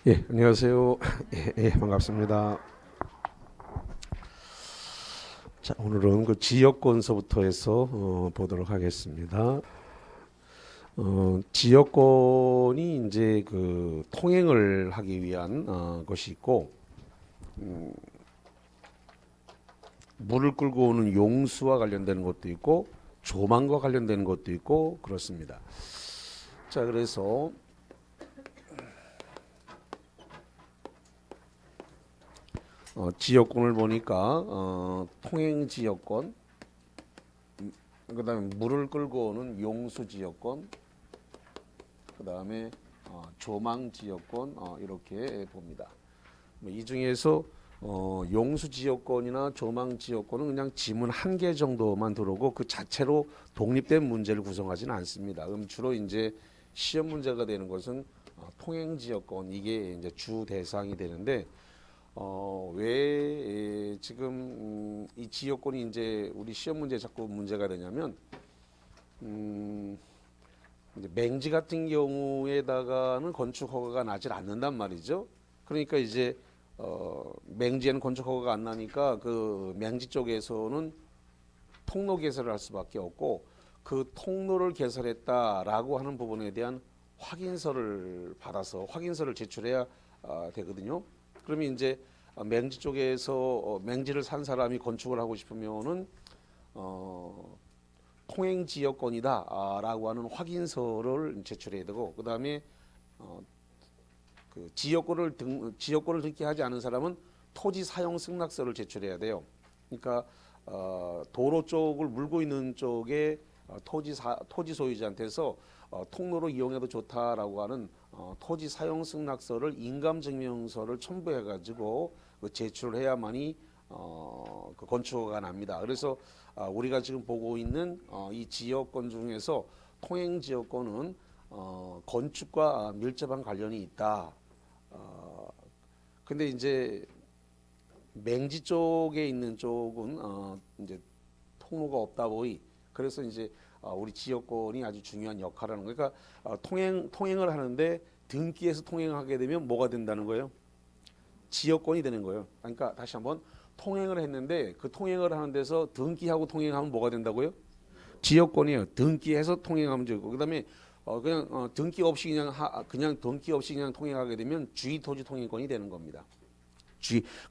예, 안녕하세요. 반갑습니다. 자, 오늘은 그 지역권서부터 해서 보도록 하겠습니다. 지역권이 이제 그 통행을 하기 위한 것이 있고, 물을 끌고 오는 용수와 관련되는 것도 있고, 조망과 관련되는 것도 있고 그렇습니다. 자, 그래서 지역권을 보니까 통행 지역권, 그다음에 물을 끌고 오는 용수 지역권, 그다음에 조망 지역권 이렇게 봅니다. 이 중에서 용수 지역권이나 조망 지역권은 그냥 지문 한 개 정도만 들어오고 그 자체로 독립된 문제를 구성하지는 않습니다. 그럼 주로 이제 시험 문제가 되는 것은 통행 지역권 이게 이제 주 대상이 되는데 왜 지금 이 지역권이 이제 우리 시험 문제 자꾸 문제가 되냐면 이제 맹지 같은 경우에다가는 건축 허가가 나질 않는단 말이죠. 그러니까 이제 맹지에는 건축 허가가 안 나니까 그 맹지 쪽에서는 통로 개설을 할 수밖에 없고 그 통로를 개설했다라고 하는 부분에 대한 확인서를 받아서 확인서를 제출해야 되거든요. 그러면 이제 맹지 쪽에서 맹지를 산 사람이 건축을 하고 싶으면은 어, 통행 지역권이다라고 하는 확인서를 제출해야 되고 그다음에 어, 그 지역권을 등기하지 않은 사람은 토지 사용 승낙서를 제출해야 돼요. 그러니까 도로 쪽을 물고 있는 쪽에 토지 소유자한테서 통로로 이용해도 좋다라고 하는 토지 사용 승낙서를 인감증명서를 첨부해 가지고 그 제출을 해야만이 그 건축허가가 납니다. 그래서 우리가 지금 보고 있는 이 지역권 중에서 통행 지역권은 건축과 밀접한 관련이 있다. 근데 이제 맹지 쪽에 있는 쪽은 이제 통로가 없다 보이. 그래서 이제 우리 지역권이 아주 중요한 역할을 하는 거예요. 그러니까 통행을 하는데 등기해서 통행하게 되면 뭐가 된다는 거예요? 지역권이 되는 거예요. 그러니까 다시 한번 통행을 했는데 그 통행을 하는 데서 등기하고 통행하면 뭐가 된다고요? 지역권이에요. 등기해서 통행하면 되고 그다음에 그냥 등기 없이 그냥 등기 없이 그냥 통행하게 되면 주의토지 통행권이 되는 겁니다.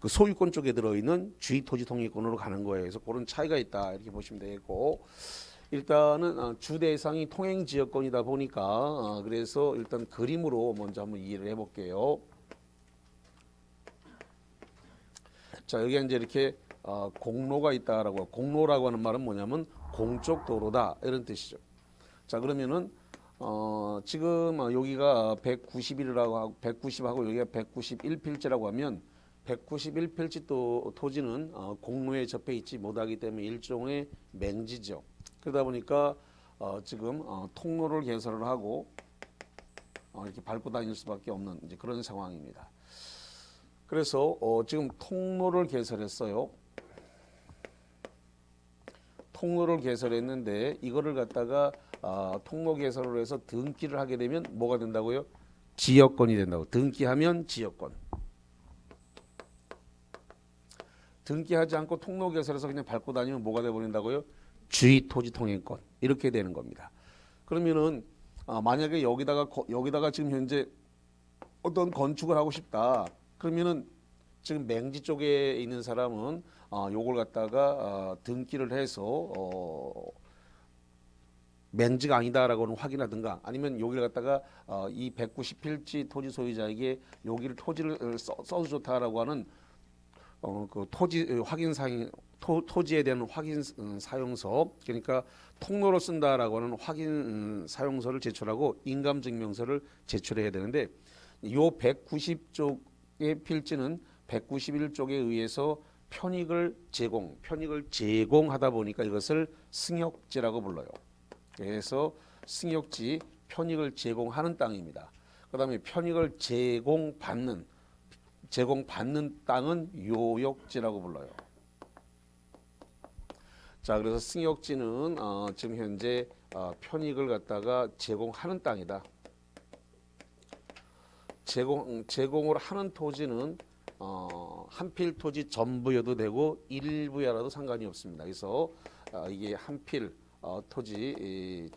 그 소유권 쪽에 들어있는 주의토지 통행권으로 가는 거예요. 그래서 그런 차이가 있다 이렇게 보시면 되겠고 일단은 주 대상이 통행 지역권이다 보니까 그래서 일단 그림으로 먼저 한번 이해를 해볼게요. 자 여기 이제 이렇게 공로가 있다라고 공로라고 하는 말은 뭐냐면 공적 도로다 이런 뜻이죠. 자 그러면은 지금 여기가 190이라고 190하고 여기가 191필지라고 하면 191필지 또 토지는 공로에 접해 있지 못하기 때문에 일종의 맹지죠. 그러다 보니까 지금 통로를 개설을 하고 이렇게 밟고 다닐 수밖에 없는 이제 그런 상황입니다. 그래서 지금 통로를 개설했어요. 통로를 개설했는데 이거를 갖다가 통로 개설을 해서 등기를 하게 되면 뭐가 된다고요? 지역권이 된다고. 등기하면 지역권. 등기하지 않고 통로 개설해서 그냥 밟고 다니면 뭐가 돼버린다고요? 주의 토지 통행권. 이렇게 되는 겁니다. 그러면은 만약에 여기다가 지금 현재 어떤 건축을 하고 싶다. 그러면은 지금 맹지 쪽에 있는 사람은 요걸 갖다가 등기를 해서 맹지가 아니다라고는 확인하든가 아니면 여기를 갖다가 이 190필지 토지 소유자에게 여기를 토지를 써도 좋다라고 하는 그 토지 확인 사용 토지에 대한 확인 사용서 그러니까 통로로 쓴다라고 하는 확인 사용서를 제출하고 인감증명서를 제출해야 되는데 요 190쪽의 필지는 191쪽에 의해서 편익을 제공하다 보니까 이것을 승역지라고 불러요. 그래서 승역지 편익을 제공하는 땅입니다. 그다음에 편익을 제공받는 땅은 요역지라고 불러요. 자, 그래서 승역지는 지금 현재 편익을 갖다가 제공하는 땅이다. 제공을 하는 토지는 한 필 토지 전부여도 되고 일부여라도 상관이 없습니다. 그래서 이게 한 필 토지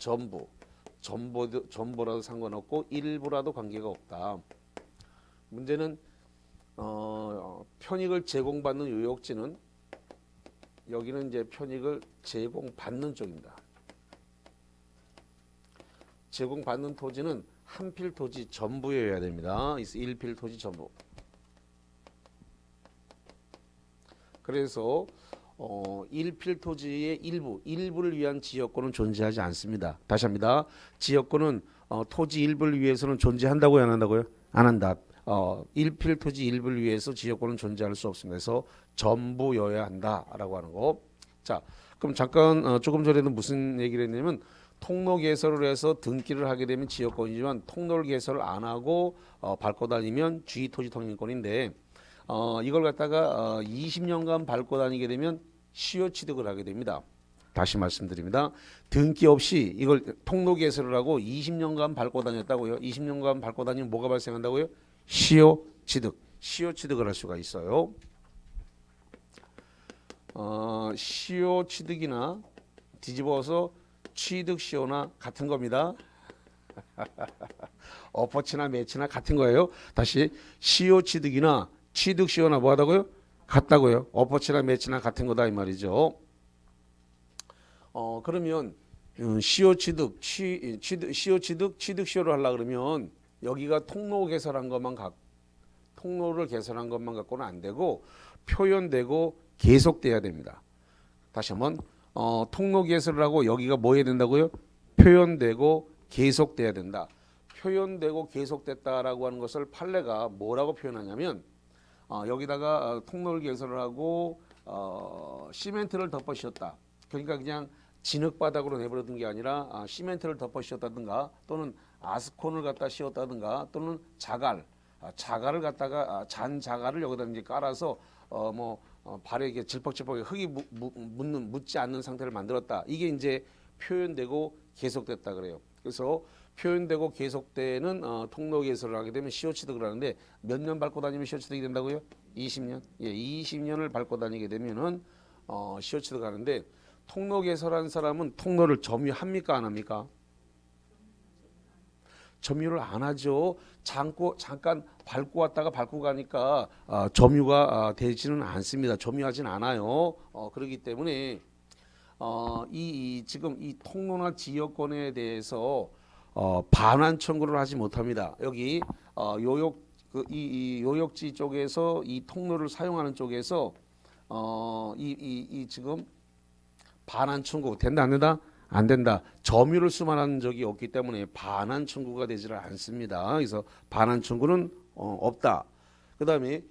전부라도 상관없고 일부라도 관계가 없다. 문제는 편익을 제공받는 요역지는 여기는 이제 편익을 제공받는 쪽입니다. 제공받는 토지는 한 필 토지 전부여야 됩니다. 1필 토지 전부. 그래서 1필 토지의 일부를 위한 지역권은 존재하지 않습니다. 다시 합니다. 지역권은 토지 일부를 위해서는 존재한다고요, 안 한다고요? 안 한다. 1필 토지 일부를 위해서 지역권은 존재할 수 없습니다. 그래서 전부여야 한다라고 하는 거. 자, 그럼 잠깐 조금 전에도 무슨 얘기를 했냐면 통로 개설을 해서 등기를 하게 되면 지역권이지만 통로를 개설을 안 하고 밟고 다니면 주의토지 통행권인데 이걸 갖다가 20년간 밟고 다니게 되면 시효 취득을 하게 됩니다. 다시 말씀드립니다. 등기 없이 이걸 통로 개설을 하고 20년간 밟고 다녔다고요. 20년간 밟고 다니면 뭐가 발생한다고요? 시효 취득을 할 수가 있어요. 시효 취득이나 뒤집어서 취득 시효나 같은 겁니다. 엎어치나 매치나 같은 거예요. 다시 시효 취득이나 취득 시효나 뭐 하다고요? 같다고요. 엎어치나 매치나 같은 거다 이 말이죠. 그러면 시효 취득, 취득 시효를 하려 그러면 여기가 통로를 개설한 것만 갖고는 안 되고 표현되고 계속돼야 됩니다. 다시 한번 통로 개설을 하고 여기가 뭐 해야 된다고요? 표현되고 계속돼야 된다. 표현되고 계속됐다라고 하는 것을 판례가 뭐라고 표현하냐면 여기다가 통로를 개설을 하고 시멘트를 덮어 씌웠다. 그러니까 그냥 진흙바닥으로 내버려둔 게 아니라 시멘트를 덮어 씌웠다든가 또는 아스콘을 갖다 씌웠다든가 또는 자갈을 갖다가 잔 자갈을 여기다 이제 깔아서 발에 이렇게 질퍽질퍽하게 흙이 묻지 않는 상태를 만들었다. 이게 이제 표현되고 계속됐다 그래요. 그래서 표현되고 계속되는 통로 개설을 하게 되면 시효 취득을 하는데 몇 년 밟고 다니면 시효 취득이 된다고요? 20년. 예, 20년을 밟고 다니게 되면은 시효 취득하는데 통로 개설한 사람은 통로를 점유합니까 안 합니까? 점유를 안 하죠. 잠깐 밟고 왔다가 밟고 가니까 점유가 되지는 않습니다. 점유하진 않아요. 그렇기 때문에 지금 이 통로나 지역권에 대해서 반환 청구를 하지 못합니다. 여기 이 요역지 쪽에서 이 통로를 사용하는 쪽에서 지금 반환 청구 된다 안 된다? 안 된다. 점유를 수만한 적이 없기 때문에 반환 청구가 되지를 않습니다. 그래서 반환 청구는 없다. 그 다음에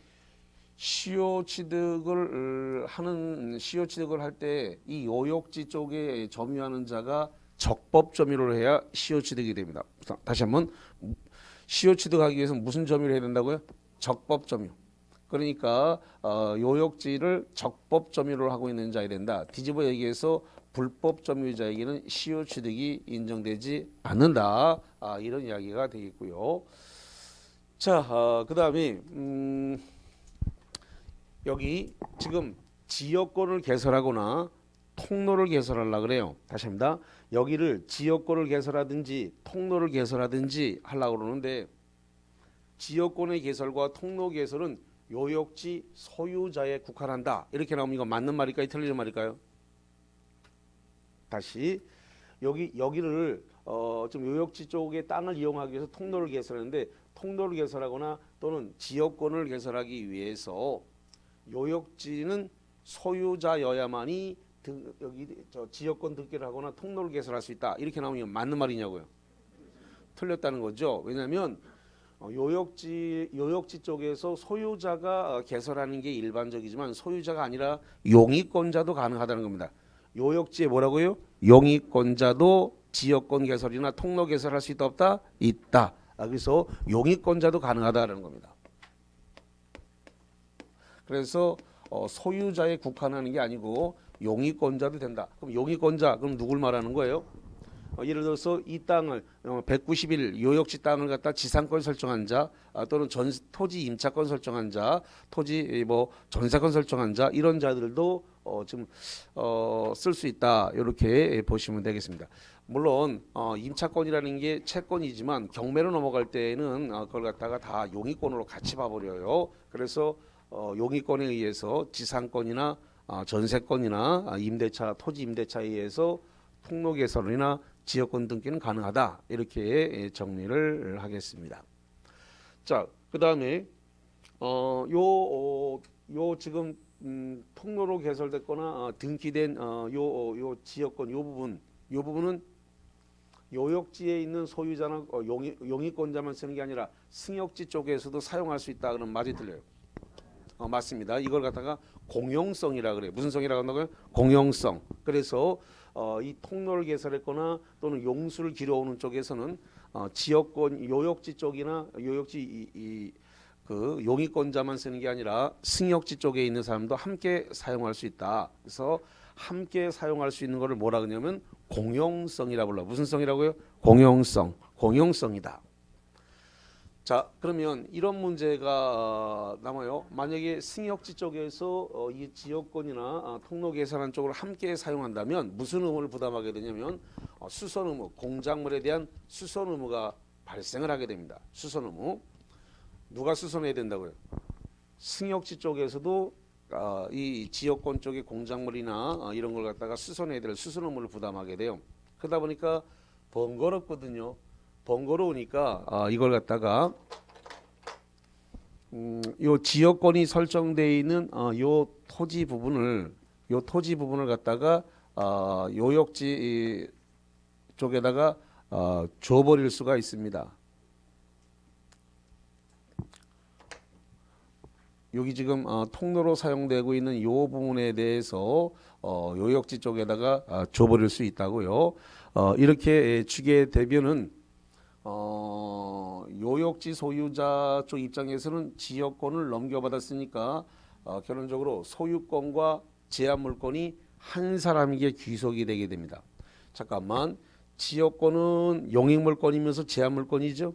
시효 취득을 할 때 이 요역지 쪽에 점유하는 자가 적법 점유를 해야 시효 취득이 됩니다. 다시 한번 시효 취득하기 위해서 무슨 점유를 해야 된다고요? 적법 점유. 그러니까 요역지를 적법 점유를 하고 있는 자야 된다. 뒤집어 얘기해서 불법 점유자에게는 시효 취득이 인정되지 않는다. 이런 이야기가 되겠고요. 자, 그 다음에 여기 지금 지역권을 개설하거나 통로를 개설하려고 그래요. 다시 합니다. 여기를 지역권을 개설하든지 통로를 개설하든지 하려고 그러는데 지역권의 개설과 통로 개설은 요역지 소유자에 국한한다. 이렇게 나오면 이거 맞는 말일까요? 틀리는 말일까요? 다시 여기를 좀 요역지 쪽의 땅을 이용하기 위해서 통로를 개설하는데 통로를 개설하거나 또는 지역권을 개설하기 위해서 요역지는 소유자여야만이 여기 지역권 등기를 하거나 통로를 개설할 수 있다. 이렇게 나오면 맞는 말이냐고요? 틀렸다는 거죠. 왜냐하면 요역지 쪽에서 소유자가 개설하는 게 일반적이지만 소유자가 아니라 용익권자도 가능하다는 겁니다. 요역지에 뭐라고요? 용익권자도 지역권 개설이나 통로 개설할 수 있다 없다? 있다. 그래서 용익권자도 가능하다는 겁니다. 그래서 소유자에 국한하는 게 아니고 용익권자도 된다. 그럼 용익권자 그럼 누굴 말하는 거예요? 예를 들어서 이 땅을 190일 요역지 땅을 갖다 지상권 설정한 자 또는 토지 임차권 설정한 자, 토지 뭐 전세권 설정한 자 이런 자들도 지금 쓸 수 있다 이렇게 보시면 되겠습니다. 물론 임차권이라는 게 채권이지만 경매로 넘어갈 때에는 그걸 갖다가 다 용의권으로 같이 봐버려요. 그래서 용의권에 의해서 지상권이나 전세권이나 임대차, 토지 임대차에 의해서 통로 개설이나 지역권 등기는 가능하다 이렇게 정리를 하겠습니다. 자, 그 다음에 요 지금 통로로 개설됐거나 등기된 요 지역권 요 부분은 요역지에 있는 소유자나 용의권자만 쓰는 게 아니라 승역지 쪽에서도 사용할 수 있다 그러면 말이 들려요. 맞습니다. 이걸 갖다가 공용성이라 그래요. 무슨 성이라고 한다고요? 공용성. 그래서 이 통로를 개설했거나 또는 용수를 길어오는 쪽에서는 지역권 요역지 쪽이나 요역지 그 용의권자만 쓰는 게 아니라 승역지 쪽에 있는 사람도 함께 사용할 수 있다. 그래서 함께 사용할 수 있는 것을 뭐라 그러냐면 공용성이라 불러. 무슨 성이라고요? 공용성. 공용성이다. 자, 그러면 이런 문제가 남아요. 만약에 승역지 쪽에서 이 지역권이나 통로 개설한 쪽을 함께 사용한다면 무슨 의무를 부담하게 되냐면 수선 의무, 공작물에 대한 수선 의무가 발생을 하게 됩니다. 수선 의무. 누가 수선해야 된다고요? 승역지 쪽에서도 이 지역권 쪽의 공작물이나 이런 걸 갖다가 수선해야 될 수선 의무를 부담하게 돼요. 그러다 보니까 번거롭거든요. 번거로우니까 이걸 갖다가 요 지역권이 설정되어 있는 요 토지 부분을 갖다가 요역지 쪽에다가 줘버릴 수가 있습니다. 여기 지금 통로로 사용되고 있는 요 부분에 대해서 요역지 쪽에다가 줘버릴 수 있다고요. 이렇게 주게 되면은 요역지 소유자 쪽 입장에서는 지역권을 넘겨받았으니까 결론적으로 소유권과 제한물권이 한 사람에게 귀속이 되게 됩니다. 잠깐만, 지역권은 용익물권이면서 제한물권이죠.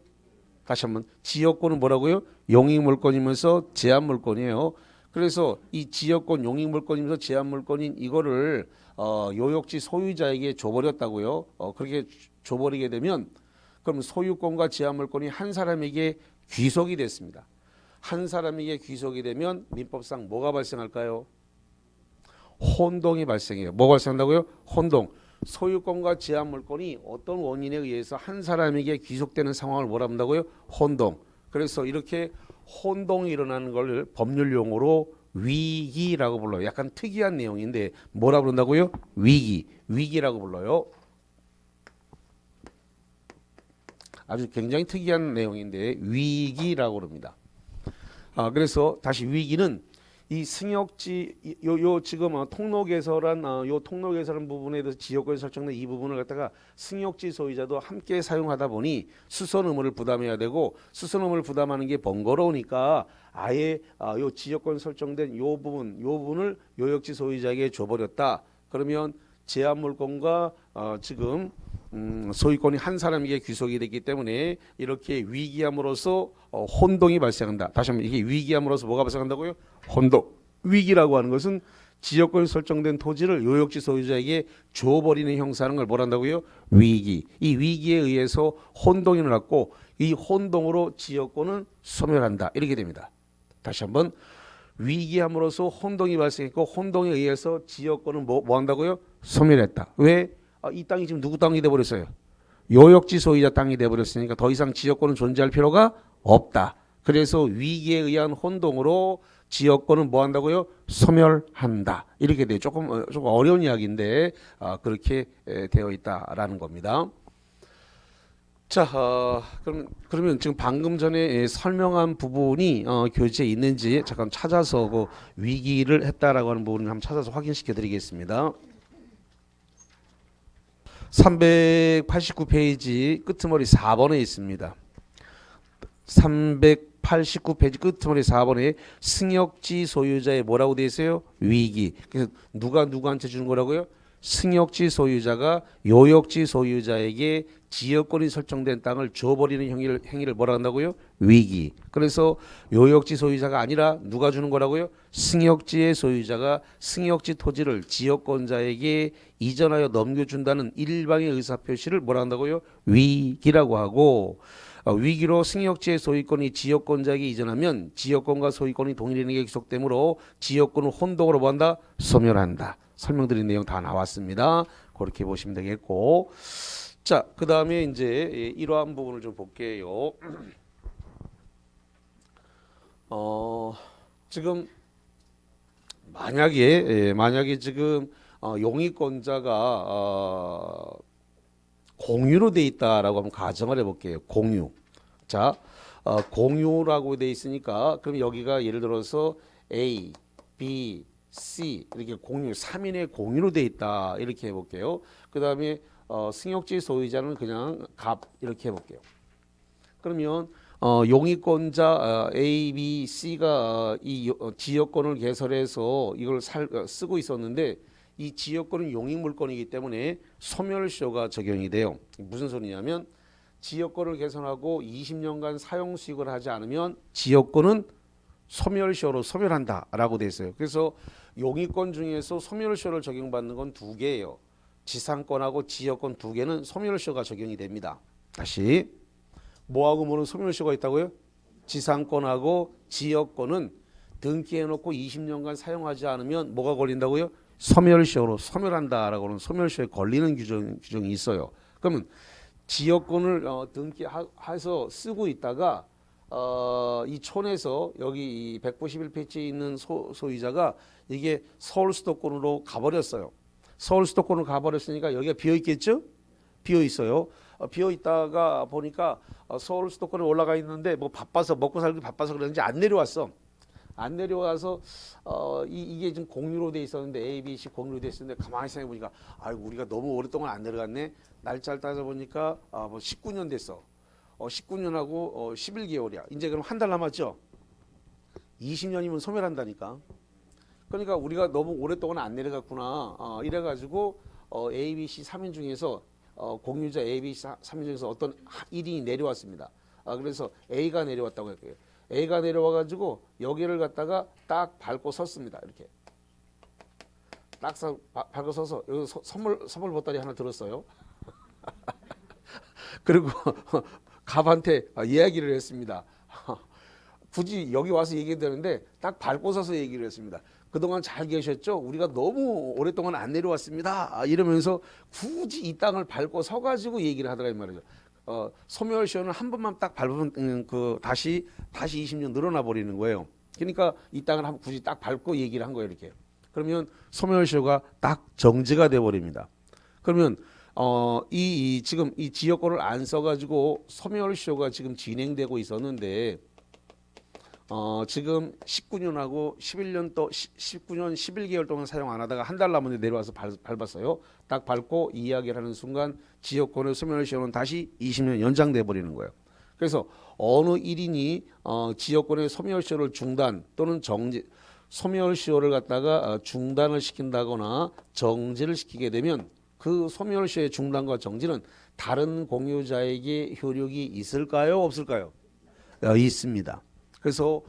다시 한번, 지역권은 뭐라고요? 용익물권이면서 제한물권이에요. 그래서 이 지역권 용익물권이면서 제한물권인 이거를 요역지 소유자에게 줘버렸다고요. 그렇게 줘버리게 되면 그럼 소유권과 제한물권이 한 사람에게 귀속이 됐습니다. 한 사람에게 귀속이 되면 민법상 뭐가 발생할까요? 혼동이 발생해요. 뭐가 발생한다고요? 혼동. 소유권과 제한물권이 어떤 원인에 의해서 한 사람에게 귀속되는 상황을 뭐라 한다고요? 혼동. 그래서 이렇게 혼동이 일어나는 걸 법률 용어로 위기라고 불러요. 약간 특이한 내용인데 뭐라 부른다고요? 위기라고 불러요. 아주 굉장히 특이한 내용인데 위기라고 합니다. 그래서 다시 위기는 이 승역지 요 지금 통로 개설한 요 통로 개설한 부분에 대해서 지역권이 설정된 이 부분을 갖다가 승역지 소유자도 함께 사용하다 보니 수선 의무를 부담해야 되고 수선 의무를 부담하는 게 번거로우니까 아예 요 지역권 설정된 요 부분을 요역지 소유자에게 줘버렸다. 그러면 제한물권과 지금 소유권이 한 사람에게 귀속이 됐기 때문에 이렇게 위기함으로써 혼동이 발생한다. 다시 한번 이게 위기함으로써 뭐가 발생한다고요? 혼동. 위기라고 하는 것은 지역권이 설정된 토지를 요역지 소유자에게 줘버리는 형사하는 걸 뭐란다고요? 위기. 이 위기에 의해서 혼동이 일어났고 이 혼동으로 지역권은 소멸한다. 이렇게 됩니다. 다시 한번 위기함으로써 혼동이 발생했고 혼동에 의해서 지역권은 뭐 한다고요? 소멸했다. 왜? 이 땅이 지금 누구 땅이 돼버렸어요? 요역지 소유자 땅이 돼버렸으니까 더 이상 지역권은 존재할 필요가 없다. 그래서 위기에 의한 혼동으로 지역권은 뭐 한다고요? 소멸한다. 이렇게 돼요. 조금 어려운 이야기인데 그렇게 되어 있다라는 겁니다. 자, 그러면 지금 방금 전에 설명한 부분이 교재에 있는지 잠깐 찾아서 그 위기를 했다라고 하는 부분을 한번 찾아서 확인시켜 드리겠습니다. 389페이지 끝머리 4번에 있습니다. 389페이지 끝머리 4번에 승역지 소유자의 뭐라고 되어 있어요? 위기. 그래서 누가 누구한테 주는 거라고요? 승역지 소유자가 요역지 소유자에게 지역권이 설정된 땅을 줘버리는 행위를 뭐라 한다고요? 위기. 그래서 요역지 소유자가 아니라 누가 주는 거라고요? 승역지의 소유자가 승역지 토지를 지역권자에게 이전하여 넘겨준다는 일방의 의사표시를 뭐라 한다고요? 위기라고 하고, 위기로 승역지의 소유권이 지역권자에게 이전하면 지역권과 소유권이 동일인에게 귀속되므로 지역권을 혼동으로 뭐한다? 소멸한다. 설명드린 내용 다 나왔습니다. 그렇게 보시면 되겠고, 자, 그 다음에 이제 이러한 부분을 좀 볼게요. 지금 만약에 지금 용의권자가 공유로 돼 있다라고 한번 가정을 해볼게요. 공유. 자, 공유라고 돼 있으니까 그럼 여기가 예를 들어서 A, B, C 이렇게 공유 3인의 공유로 돼 있다 이렇게 해볼게요. 그 다음에 승역지 소유자는 그냥 갑 이렇게 해볼게요. 그러면 용의권자 A, B, C가 이 지역권을 개설해서 이걸 쓰고 있었는데 이 지역권은 용익물권이기 때문에 소멸시효가 적용이 돼요. 무슨 소리냐면 지역권을 개선하고 20년간 사용 수익을 하지 않으면 지역권은 소멸시효로 소멸한다라고 돼 있어요. 그래서 용의권 중에서 소멸시효를 적용받는 건 두 개예요. 지상권하고 지역권 두 개는 소멸시효가 적용이 됩니다. 다시 뭐하고 뭐는 소멸시효가 있다고요? 지상권하고 지역권은 등기해놓고 20년간 사용하지 않으면 뭐가 걸린다고요? 소멸시효로 소멸한다라고 하는 소멸시효에 걸리는 규정이 있어요. 그러면 지역권을 등기해서 쓰고 있다가 이 촌에서 여기 191페이지에 있는 소유자가 이게 서울 수도권으로 가버렸어요. 서울 수도권으로 가버렸으니까 여기가 비어 있겠죠? 비어 있어요. 비어 있다가 보니까 서울 수도권에 올라가 있는데 뭐 바빠서 먹고 살기 바빠서 그런지 안 내려왔어. 안 내려와서 이게 지금 공유로 돼 있었는데 A, B, C 공유로 돼 있었는데 가만히 생각해 보니까 아이고 우리가 너무 오랫동안 안 내려갔네. 날짜를 따져 보니까 뭐 19년 됐어. 19년하고 11개월이야. 이제 그럼 한 달 남았죠. 20년이면 소멸한다니까. 그러니까 우리가 너무 오랫동안 안 내려갔구나. 이래가지고 A, B, C 3인 중에서 공유자 A, B, C 3인 중에서 어떤 1인이 내려왔습니다. 그래서 A가 내려왔다고 할게요. A가 내려와가지고 여기를 갖다가 딱 밟고 섰습니다. 이렇게 딱 밟고 서서 여기 선물 보따리 하나 들었어요. 그리고 갑한테 이야기를 했습니다. 굳이 여기 와서 얘기되는데 딱 밟고 서서 얘기를 했습니다. 그동안 잘 계셨죠? 우리가 너무 오랫동안 안 내려왔습니다. 이러면서 굳이 이 땅을 밟고 서가지고 얘기를 하더라 이 말이죠. 소멸시효는 한 번만 딱 밟으면 다시 20년 늘어나 버리는 거예요. 그러니까 이 땅을 굳이 딱 밟고 얘기를 한 거예요 이렇게. 그러면 소멸시효가 딱 정지가 돼 버립니다. 그러면 지금 이 지역권을 안 써가지고 소멸시효가 지금 진행되고 있었는데 지금 19년하고 11년 또 19년 11개월 동안 사용 안 하다가 한 달 남았는데 내려와서 밟았어요. 딱 밟고 이야기를 하는 순간 지역권의 소멸시효는 다시 20년 연장돼 버리는 거예요. 그래서 어느 1인이 지역권의 소멸시효를 중단 또는 정지 소멸시효를 갖다가 중단을 시킨다거나 정지를 시키게 되면 그 소멸시효의 중단과 정지는 다른 공유자에게 효력이 있을까요? 없을까요? 있습니다. 그래서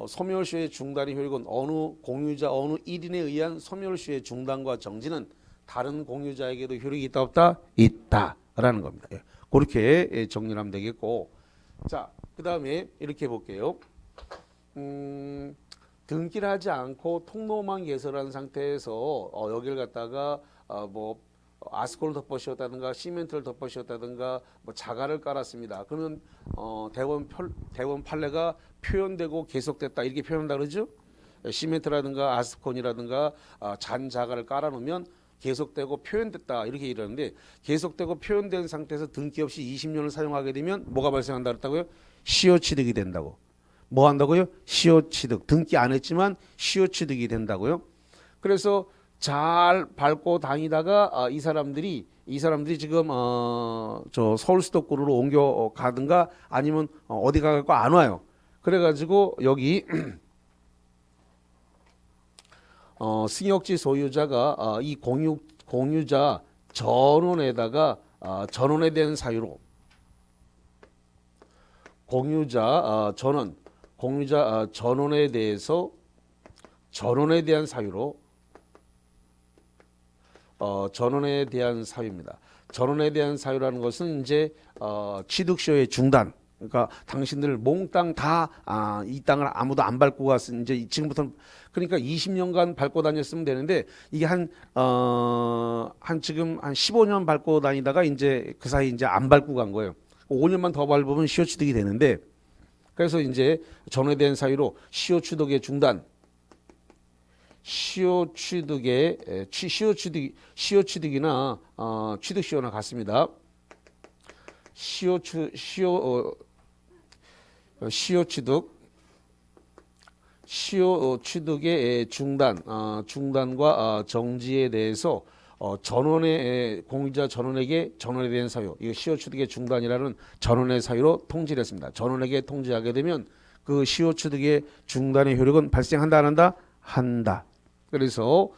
소멸시효의 중단의 효력은 어느 공유자 어느 1인에 의한 소멸시효의 중단과 정지는 다른 공유자에게도 효력이 있다 없다? 있다라는 겁니다. 그렇게 정리를 하면 되겠고, 자, 그 다음에 이렇게 볼게요. 등기를 하지 않고 통로만 개설한 상태에서 여기를 갖다가 뭐 아스콘을 덮어씌웠다든가 시멘트를 덮어씌웠다든가 뭐 자갈을 깔았습니다. 그러면 대원 판례가 표현되고 계속됐다 이렇게 표현한다 그러죠. 시멘트라든가 아스콘이라든가 잔 자갈을 깔아놓으면 계속되고 표현됐다 이렇게 이러는데 계속되고 표현된 상태에서 등기 없이 20년을 사용하게 되면 뭐가 발생한다 그랬다고요? 시효취득이 된다고. 뭐 한다고요? 시효취득. 등기 안 했지만 시효취득이 된다고요. 그래서 잘 밟고 다니다가 이 사람들이 지금 저 서울 수도권으로 옮겨 가든가 아니면 어디 가고 안 와요. 그래가지고 여기 승역지 소유자가 이 공유자 전원에다가 전원에 대한 사유로 공유자 전원에 대해서 전원에 대한 사유로 전원에 대한 사유입니다. 전원에 대한 사유라는 것은 이제 취득시효의 중단. 그러니까 당신들 몽땅 다 이 땅을 아무도 안 밟고 갔으 이제 지금부터 그러니까 20년간 밟고 다녔으면 되는데 이게 지금 한 15년 밟고 다니다가 이제 그 사이 이제 안 밟고 간 거예요. 5년만 더 밟으면 시효 취득이 되는데 그래서 이제 전원에 대한 사유로 시효 취득의 중단. 시효 취득이나 취득 시효나 같습니다. 시효 취득의 중단과 정지에 대해서 공유자 전원에게 전원에 대한 사유, 이거 시효 취득의 중단이라는 전원의 사유로 통지를 했습니다. 전원에게 통지하게 되면 그 시효 취득의 중단의 효력은 발생한다 안 한다? 한다. 그래서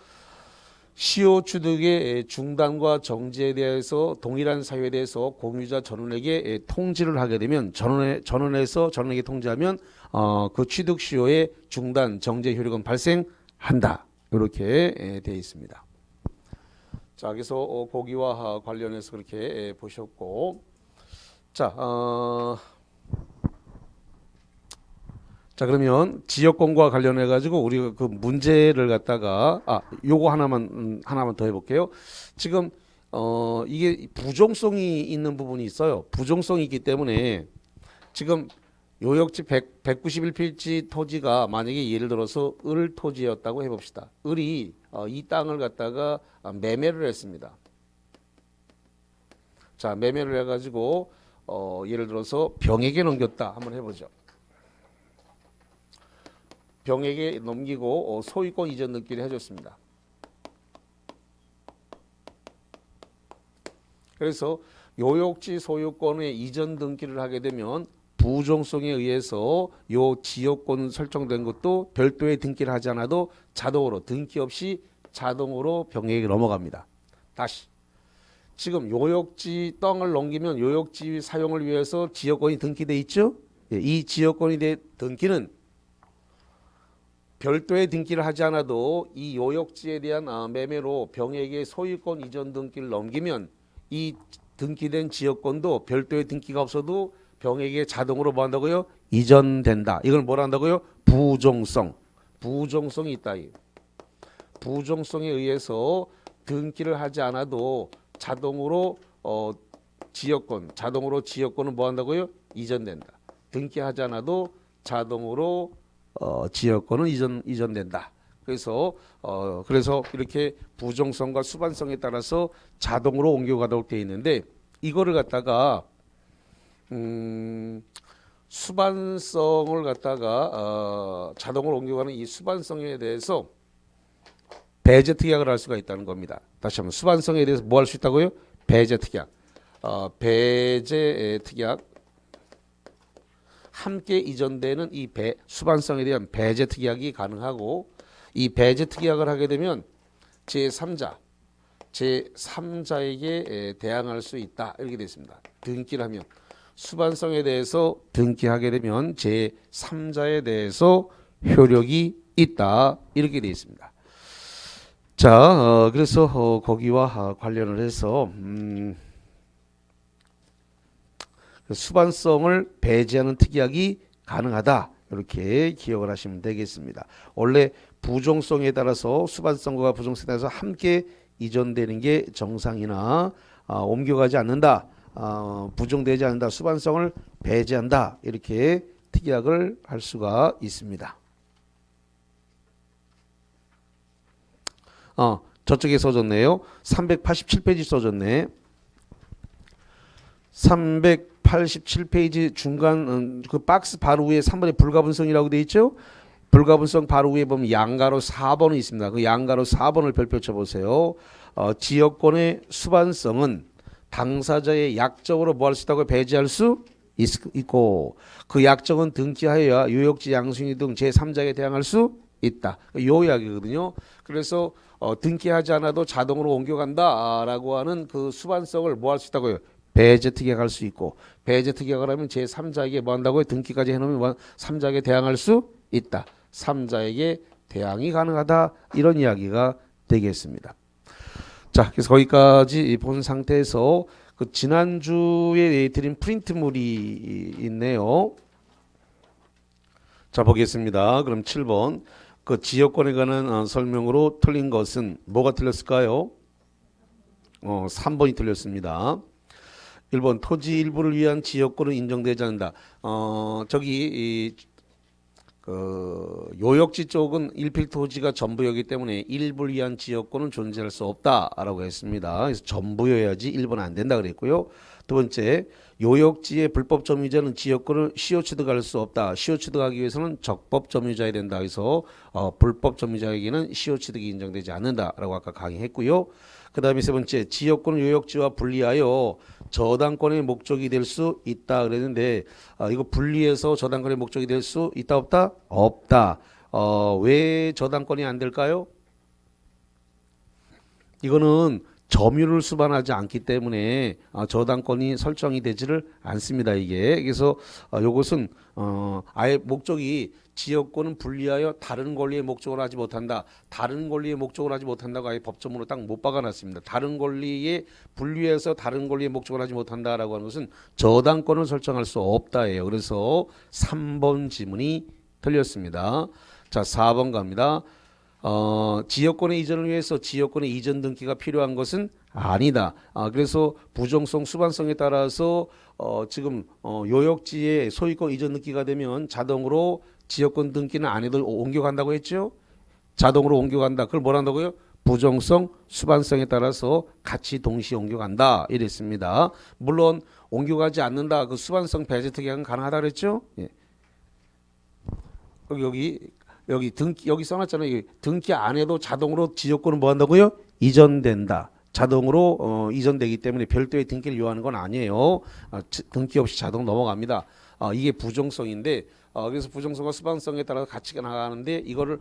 시효 취득의 중단과 정지에 대해서 동일한 사유에 대해서 공유자 전원에게 통지를 하게 되면 전원에서 전원에게 통지하면 그 취득 시효의 중단 정지 효력은 발생한다. 이렇게 되어 있습니다. 자, 그래서 고기와 관련해서 그렇게 보셨고, 자, 그러면 지역권과 관련해 가지고 우리가 그 문제를 갖다가 요거 하나만 더 해볼게요. 지금 이게 부종성이 있는 부분이 있어요. 부종성이 있기 때문에 지금 요역지 191필지 토지가 만약에 예를 들어서 을 토지였다고 해봅시다. 을이 이 땅을 갖다가 매매를 했습니다. 자, 매매를 해가지고 예를 들어서 병에게 넘겼다. 한번 해보죠. 병에게 넘기고 소유권 이전 등기를 해줬습니다. 그래서 요역지 소유권의 이전 등기를 하게 되면 부종성에 의해서 요 지역권 설정된 것도 별도의 등기를 하지 않아도 자동으로 등기 없이 자동으로 병에게 넘어갑니다. 다시 지금 요역지 땅을 넘기면 요역지 사용을 위해서 지역권이 등기돼 있죠. 이 지역권이 된 등기는 별도의 등기를 하지 않아도 이 요역지에 대한 매매로 병에게 소유권 이전 등기를 넘기면 이 등기된 지역권도 별도의 등기가 없어도 병에게 자동으로 뭐 한다고요? 이전된다. 이걸 뭐라 한다고요? 부종성이 있다. 부종성에 의해서 등기를 하지 않아도 자동으로 지역권은 뭐 한다고요? 이전된다. 등기하지 않아도 자동으로 지역권은 이전된다. 그래서 이렇게 부종성과 수반성에 따라서 자동으로 옮겨가도록 되어 있는데 이거를 갖다가 수반성을 갖다가 자동으로 옮겨가는 이 수반성에 대해서 배제 특약을 할 수가 있다는 겁니다. 다시 한번 수반성에 대해서 뭐 할 수 있다고요? 배제 특약. 배제 특약. 함께 이전되는 이 수반성에 대한 배제 특약이 가능하고 이 배제 특약을 하게 되면 제3자에게 대항할 수 있다. 이렇게 되어 있습니다. 등기를 하면 수반성에 대해서 등기하게 되면 제3자에 대해서 효력이 있다. 이렇게 되어 있습니다. 자, 그래서 거기와 관련을 해서 수반성을 배제하는 특약이 가능하다. 이렇게 기억을 하시면 되겠습니다. 원래 부종성에 따라서 수반성과 부종성에 따라서 함께 이전되는 게 정상이나 옮겨가지 않는다. 부종되지 않는다. 수반성을 배제한다. 이렇게 특약을 할 수가 있습니다. 저쪽에 써졌네요. 387페이지 써졌네. 387페이지 중간 그 박스 바로 위에 3번에 불가분성이라고 되어 있죠. 불가분성 바로 위에 보면 양가로 4번이 있습니다. 그 양가로 4번을 별표 쳐보세요. 지역권의 수반성은 당사자의 약적으로 뭐 할 수 있다고 배제할 수 있고 그 약정은 등기하여야 요역지 양수인이 등 제3자에게 대항할 수 있다. 요 이야기거든요. 그래서 등기하지 않아도 자동으로 옮겨간다라고 하는 그 수반성을 뭐 할 수 있다고요? 배제 특약할 수 있고 배제 특약을 하면 제3자에게 뭐 한다고요? 등기까지 해놓으면 뭐 3자에게 대항할 수 있다. 3자에게 대항이 가능하다. 이런 이야기가 되겠습니다. 자, 그래서 거기까지 본 상태에서 그 지난주에 드린 프린트물이 있네요. 자, 보겠습니다. 그럼 7번. 그 지역권에 관한 설명으로 틀린 것은 뭐가 틀렸을까요? 3번이 틀렸습니다. 1번 토지 일부를 위한 지역권은 인정되지 않는다. 그 요역지 쪽은 일필 토지가 전부였기 때문에 일부를 위한 지역권은 존재할 수 없다라고 했습니다. 그래서 전부여야지 1번 안 된다 그랬고요. 두 번째, 요역지의 불법 점유자는 지역권을 시효 취득할 수 없다. 시효 취득하기 위해서는 적법 점유자야 된다. 그래서 불법 점유자에게는 시효 취득이 인정되지 않는다라고 아까 강의했고요. 그 다음에 세 번째, 지역권은 요역지와 분리하여 저당권의 목적이 될 수 있다 그랬는데 이거 분리해서 저당권의 목적이 될 수 있다 없다? 없다. 왜 저당권이 안 될까요? 이거는 점유를 수반하지 않기 때문에 저당권이 설정이 되지를 않습니다. 이게 그래서 이것은 아예 목적이 지역권은 분리하여 다른 권리의 목적을 하지 못한다. 다른 권리의 목적을 하지 못한다고 아예 법조문으로 딱 못 박아놨습니다. 다른 권리에 분리해서 다른 권리의 목적을 하지 못한다라고 하는 것은 저당권을 설정할 수 없다예요. 그래서 3번 지문이 틀렸습니다. 자, 4번 갑니다. 지역권의 이전을 위해서 지역권의 이전 등기가 필요한 것은 아니다. 그래서 부정성, 수반성에 따라서 지금 요역지에 소유권 이전 등기가 되면 자동으로 지역권 등기는 안 해도 옮겨간다고 했죠. 자동으로 옮겨간다. 그걸 뭘 한다고요? 부정성, 수반성에 따라서 같이 동시에 옮겨간다. 이랬습니다. 물론 옮겨가지 않는다. 그 수반성 배제 특약은 가능하다 그랬죠. 예. 여기 등기 여기 써놨잖아요. 등기 안 해도 자동으로 지역권은 뭐 한다고요? 이전된다. 자동으로 이전되기 때문에 별도의 등기를 요하는 건 아니에요. 등기 없이 자동 넘어갑니다. 이게 부정성인데 그래서 부정성과 수반성에 따라서 같이 나가는데 이거를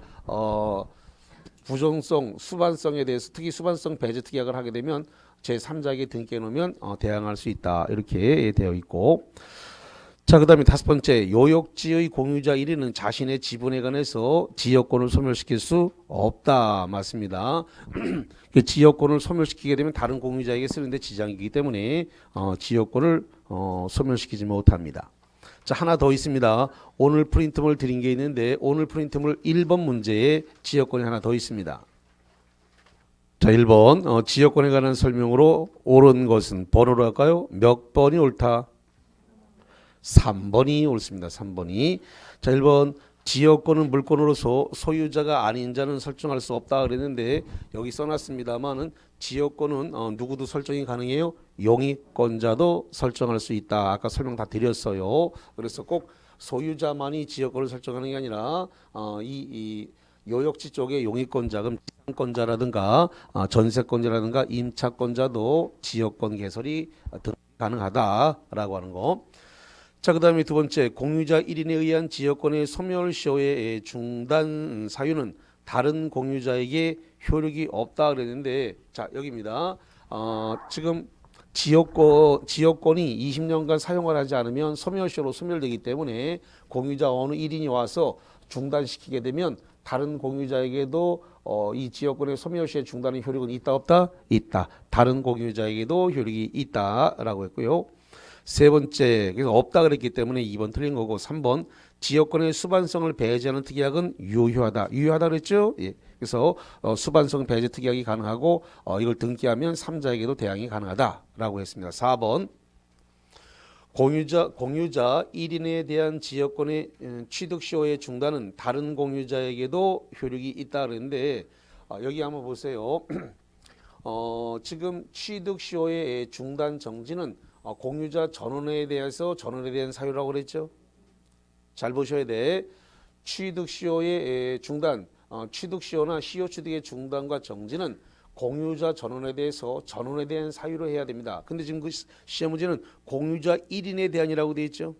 부정성, 수반성에 대해서 특히 수반성 배제 특약을 하게 되면 제3자에게 등기해 놓으면 대항할 수 있다. 이렇게 되어 있고 자, 그 다음에 5번째, 요역지의 공유자 1위는 자신의 지분에 관해서 지역권을 소멸시킬 수 없다. 맞습니다. 그 지역권을 소멸시키게 되면 다른 공유자에게 쓰는데 지장이기 때문에 지역권을 소멸시키지 못합니다. 자, 하나 더 있습니다. 오늘 프린트물 드린 게 있는데 오늘 프린트물 1번 문제에 지역권이 하나 더 있습니다. 자, 1번 지역권에 관한 설명으로 옳은 것은 번호로 할까요? 몇 번이 옳다? 3번이 옳습니다. 3번이. 자, 1번 지역권은 물권으로서 소유자가 아닌 자는 설정할 수 없다 그랬는데 여기 써놨습니다만은 지역권은 누구도 설정이 가능해요? 용익권자도 설정할 수 있다. 아까 설명 다 드렸어요. 그래서 꼭 소유자만이 지역권을 설정하는 게 아니라 이 요역지 쪽에 용익권자금 지상권자라든가 전세권자라든가 임차권자도 지역권 개설이 가능하다라고 하는 거. 자, 그 다음에 두 번째, 공유자 1인에 의한 지역권의 소멸시효의 중단 사유는 다른 공유자에게 효력이 없다 그랬는데 자, 여기입니다. 지금 지역권이 20년간 사용을 하지 않으면 소멸시효로 소멸되기 때문에 공유자 어느 1인이 와서 중단시키게 되면 다른 공유자에게도 이 지역권의 소멸시효 중단의 효력은 있다 없다? 있다. 다른 공유자에게도 효력이 있다라고 했고요. 세 번째, 그래서 없다 그랬기 때문에 2번 틀린 거고 3번 지역권의 수반성을 배제하는 특약은 유효하다. 유효하다 그랬죠? 예. 그래서 수반성 배제 특약이 가능하고 이걸 등기하면 3자에게도 대항이 가능하다라고 했습니다. 4번 공유자 1인에 대한 지역권의 취득시효의 중단은 다른 공유자에게도 효력이 있다 그랬는데 여기 한번 보세요. 지금 취득시효의 중단 정지는 공유자 전원에 대해서 전원에 대한 사유라고 그랬죠. 잘 보셔야 돼. 취득시효의 중단, 취득시효나 시효 취득의 중단과 정지는 공유자 전원에 대해서 전원에 대한 사유로 해야 됩니다. 근데 지금 그 시험 문제는 공유자 1인에 대한이라고 되어 있죠.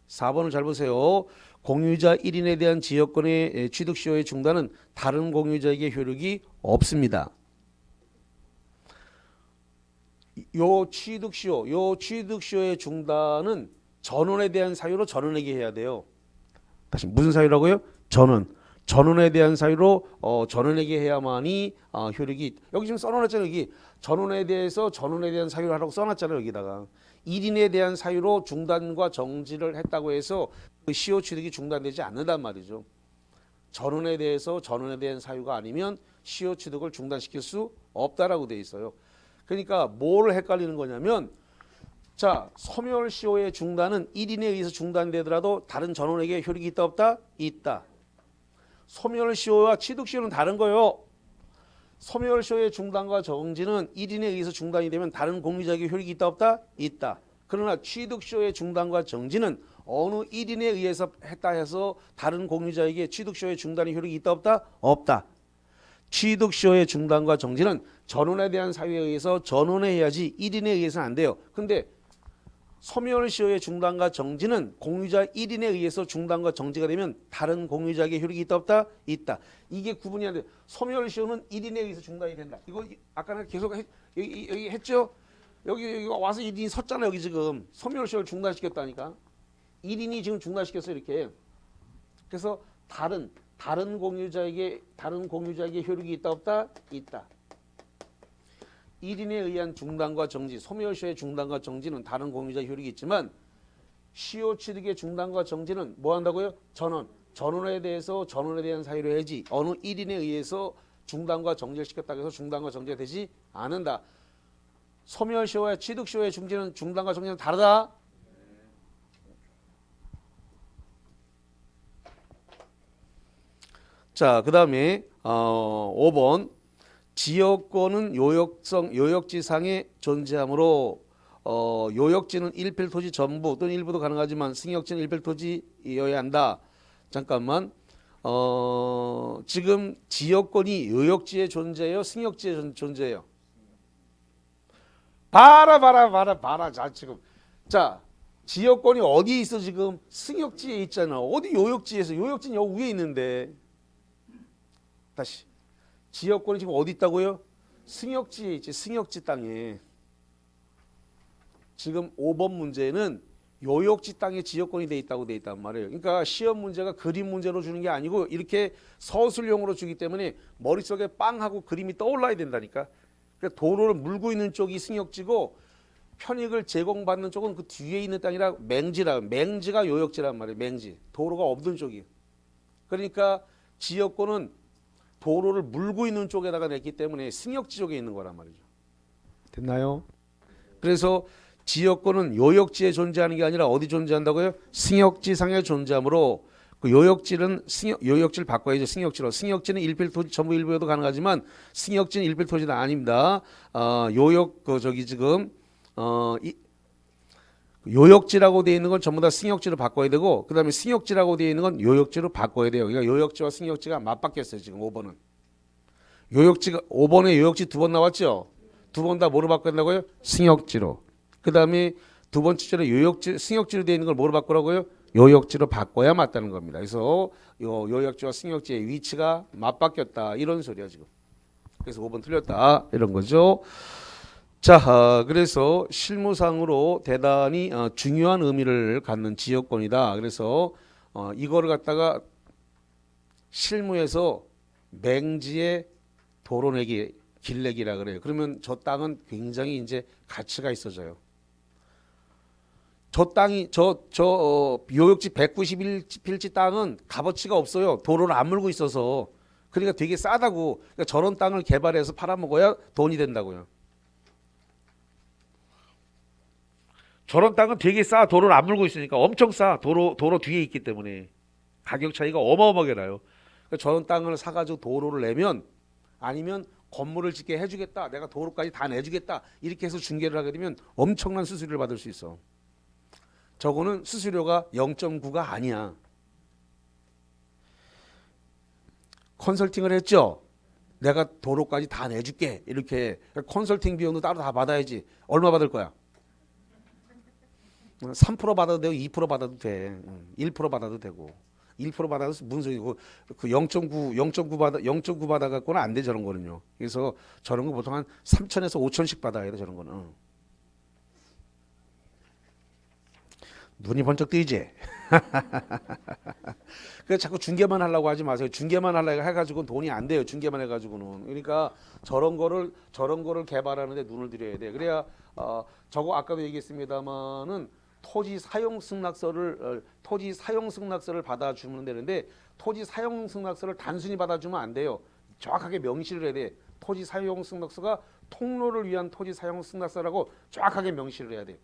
4번을 잘 보세요. 공유자 1인에 대한 지역권의 취득시효의 중단은 다른 공유자에게 효력이 없습니다. 요 취득시효의 중단은 전원에 대한 사유로 전원에게 해야 돼요. 다시 무슨 사유라고요? 전원에 대한 사유로 전원에게 해야만이 효력이. 여기 지금 써놓았잖아요. 여기 전원에 대해서 전원에 대한 사유를 하라고 써놨잖아요. 여기다가 1인에 대한 사유로 중단과 정지를 했다고 해서 그 시효 취득이 중단되지 않는단 말이죠. 전원에 대해서 전원에 대한 사유가 아니면 시효 취득을 중단시킬 수 없다라고 돼 있어요. 그러니까 뭘 헷갈리는 거냐면, 자, 소멸시효의 중단은 1인에 의해서 중단되더라도 다른 전원에게 효력이 있다 없다? 있다. 소멸시효와 취득시효는 다른 거예요. 소멸시효의 중단과 정지는 1인에 의해서 중단이 되면 다른 공유자에게 효력이 있다 없다? 있다. 그러나 취득시효의 중단과 정지는 어느 1인에 의해서 했다 해서 다른 공유자에게 취득시효의 중단의 효력이 있다 없다? 없다. 취득시효의 중단과 정지는 전원에 대한 사유에 의해서 전원에 해야지 1인에 의해서는 안 돼요. 근데 소멸시효의 중단과 정지는 공유자 1인에 의해서 중단과 정지가 되면 다른 공유자에게 효력이 있다 없다? 있다. 이게 구분이 안 돼. 소멸시효는 1인에 의해서 중단이 된다. 이거 아까는 계속 여기 했죠? 여기 와서 1인이 섰잖아. 여기 지금 소멸시효를 중단시켰다니까. 1인이 지금 중단시켰어 이렇게. 그래서 다른 공유자에게 효력이 있다 없다? 있다. 1인에 의한 중단과 정지, 소멸시효의 중단과 정지는 다른 공유자의 효력이 있지만 시효 취득의 중단과 정지는 뭐 한다고요? 전원에 대해서 전원에 대한 사유로 해야지 어느 1인에 의해서 중단과 정지를 시켰다고 해서 중단과 정지가 되지 않는다. 소멸시효와 취득시효의 중단과 정지는 다르다. 자, 그 다음에 5번 지역권은 요역지상에 존재하므로 요역지는 일필토지 전부 또는 일부도 가능하지만 승역지는 일필토지여야 한다. 잠깐만. 지금 지역권이 요역지에 존재해요? 승역지에 존재해요? 봐라. 자, 지금. 자, 지역권이 어디에 있어 지금? 승역지에 있잖아. 어디 요역지에서? 요역지는 여기 위에 있는데. 다시. 지역권이 지금 어디 있다고요? 승역지에 있지. 승역지 땅에. 지금 5번 문제는 요역지 땅에 지역권이 돼 있다고 돼 있단 말이에요. 그러니까 시험 문제가 그림 문제로 주는 게 아니고 이렇게 서술형으로 주기 때문에 머릿속에 빵 하고 그림이 떠올라야 된다니까. 그러니까 도로를 물고 있는 쪽이 승역지고 편익을 제공받는 쪽은 그 뒤에 있는 땅이라 맹지가 요역지란 말이에요. 맹지. 도로가 없는 쪽이. 그러니까 지역권은 도로를 물고 있는 쪽에다가 냈기 때문에 승역지 쪽에 있는 거란 말이죠. 됐나요? 그래서 지역권은 요역지에 존재하는 게 아니라 어디 존재한다고요? 승역지상에 존재하므로 그 요역지를 바꿔야죠. 승역지로. 승역지는 일필토지 전부 일부여도 가능하지만 승역지는 일필토지는 아닙니다. 요역지라고 되어 있는 건 전부 다 승역지로 바꿔야 되고 그 다음에 승역지라고 되어 있는 건 요역지로 바꿔야 돼요. 그러니까 요역지와 승역지가 맞바뀌었어요. 지금 5번은. 5번에 요역지 2번 나왔죠? 2번 다 뭐로 바꾼다고요? 승역지로. 그 다음에 두 번째 줄에 승역지로 되어 있는 걸 뭐로 바꾸라고요? 요역지로 바꿔야 맞다는 겁니다. 그래서 요역지와 승역지의 위치가 맞바뀌었다. 이런 소리야 지금. 그래서 5번 틀렸다. 이런 거죠. 자, 그래서 실무상으로 대단히 중요한 의미를 갖는 지역권이다. 그래서 이거를 갖다가 실무에서 맹지의 도로내기, 길내기라 그래요. 그러면 저 땅은 굉장히 이제 가치가 있어져요. 저 땅이 요역지 191필지 땅은 값어치가 없어요. 도로를 안 물고 있어서. 그러니까 되게 싸다고. 그러니까 저런 땅을 개발해서 팔아먹어야 돈이 된다고요. 저런 땅은 되게 싸. 도로를 안 물고 있으니까 엄청 싸. 도로 뒤에 있기 때문에 가격 차이가 어마어마하게 나요. 그러니까 저런 땅을 사가지고 도로를 내면 아니면 건물을 짓게 해주겠다. 내가 도로까지 다 내주겠다. 이렇게 해서 중개를 하게 되면 엄청난 수수료를 받을 수 있어. 저거는 수수료가 0.9가 아니야. 컨설팅을 했죠. 내가 도로까지 다 내줄게. 이렇게 컨설팅 비용도 따로 다 받아야지. 얼마 받을 거야? 3% 받아도 되고 2% 받아도 돼. 1% 받아도 되고. 1% 받아도 무슨 소리고 그 0.9 받아 갖고는 안 돼 저런 거는요. 그래서 저런 거 보통 한 3천에서 5천씩 받아야 돼 저런 거는. 눈이 번쩍 뜨이지. 그래서 자꾸 중개만 하려고 하지 마세요. 중개만 하려고 해가지고는 돈이 안 돼요. 중개만 해가지고는. 그러니까 저런 거를 개발하는데 눈을 들여야 돼. 그래야 저거 아까도 얘기했습니다마는 토지 사용 승낙서를 받아주면 되는데 토지 사용 승낙서를 단순히 받아주면 안 돼요. 정확하게 명시를 해야 돼. 토지 사용 승낙서가 통로를 위한 토지 사용 승낙서라고 정확하게 명시를 해야 돼.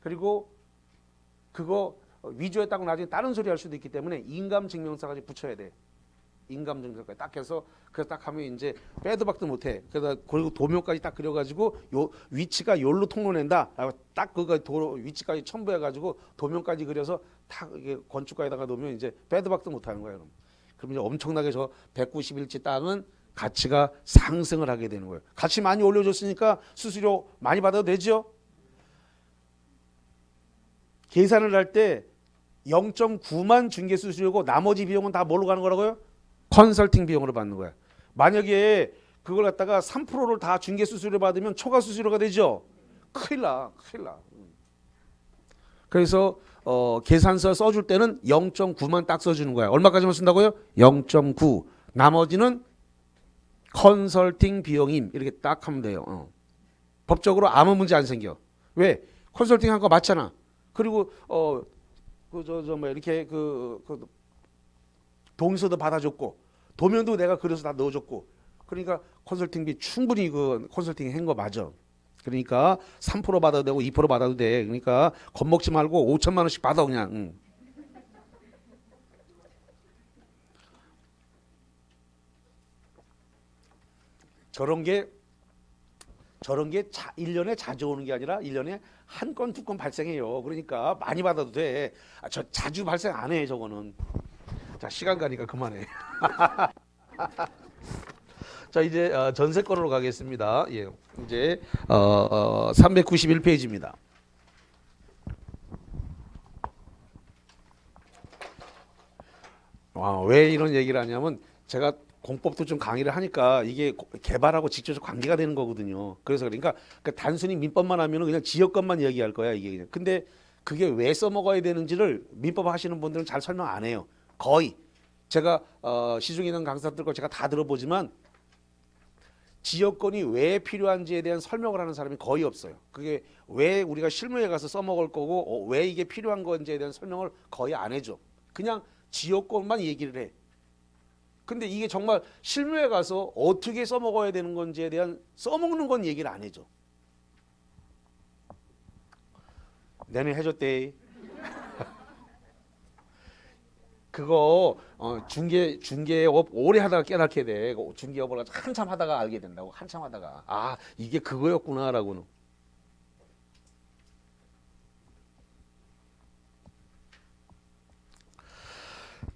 그리고 그거 위조했다고 나중에 다른 소리 할 수도 있기 때문에 인감증명서까지 붙여야 돼. 인감증명서까지 딱 해서 그래서 딱 하면 이제 빼도 박도 못해. 그래서 그리고 도면까지 딱 그려가지고 요 위치가 요로 통로 낸다. 딱 그거 도로 위치까지 첨부해가지고 도면까지 그려서 딱 이게 건축가에다가 놓으면 이제 빼도 박도 못하는 거예요. 그럼 이제 엄청나게 저 190일지 땅은 가치가 상승을 하게 되는 거예요. 가치 많이 올려줬으니까 수수료 많이 받아도 되죠. 계산을 할 때 0.9만 중개 수수료고 나머지 비용은 다 뭘로 가는 거라고요? 컨설팅 비용으로 받는 거야. 만약에 그걸 갖다가 3%를 다 중개 수수료 받으면 초과 수수료가 되죠. 큰일 나. 그래서 계산서 써줄 때는 0.9만 딱 써주는 거야. 얼마까지만 쓴다고요? 0.9. 나머지는 컨설팅 비용임. 이렇게 딱 하면 돼요. 법적으로 아무 문제 안 생겨. 왜? 컨설팅 한 거 맞잖아. 그리고 이렇게 동의서도 받아줬고 도면도 내가 그려서 다 넣어줬고 그러니까 컨설팅비 충분히 그 컨설팅 한 거 맞아. 그러니까 3% 받아도 되고 2% 받아도 돼. 그러니까 겁먹지 말고 5천만 원씩 받아 그냥. 저런 게 1년에 자주 오는 게 아니라 1년에 한 건, 두 건 발생해요. 그러니까 많이 받아도 돼. 저 자주 발생 안 해, 저거는. 자, 시간 가니까 그만해. 자, 이제 전세권으로 가겠습니다. 예. 이제 391페이지입니다. 왜 이런 얘기를 하냐면 제가 공법도 좀 강의를 하니까 이게 개발하고 직접적 관계가 되는 거거든요. 그래서 그러니까 단순히 민법만 하면은 그냥 지역권만 이야기할 거야 이게 그냥. 근데 그게 왜 써먹어야 되는지를 민법 하시는 분들은 잘 설명 안 해요. 거의 제가 시중에 있는 강사들 거 제가 다 들어보지만 지역권이 왜 필요한지에 대한 설명을 하는 사람이 거의 없어요. 그게 왜 우리가 실무에 가서 써먹을 거고 왜 이게 필요한 건지에 대한 설명을 거의 안 해줘. 그냥 지역권만 얘기를 해. 근데 이게 정말 실무에 가서 어떻게 써먹어야 되는 건지에 대한 써먹는 건 얘기를 안 해줘. 내내 해줬대. 그거 중개업 오래 하다가 깨닫게 돼. 중개업을 한참 하다가 알게 된다고. 한참 하다가 아 이게 그거였구나라고는.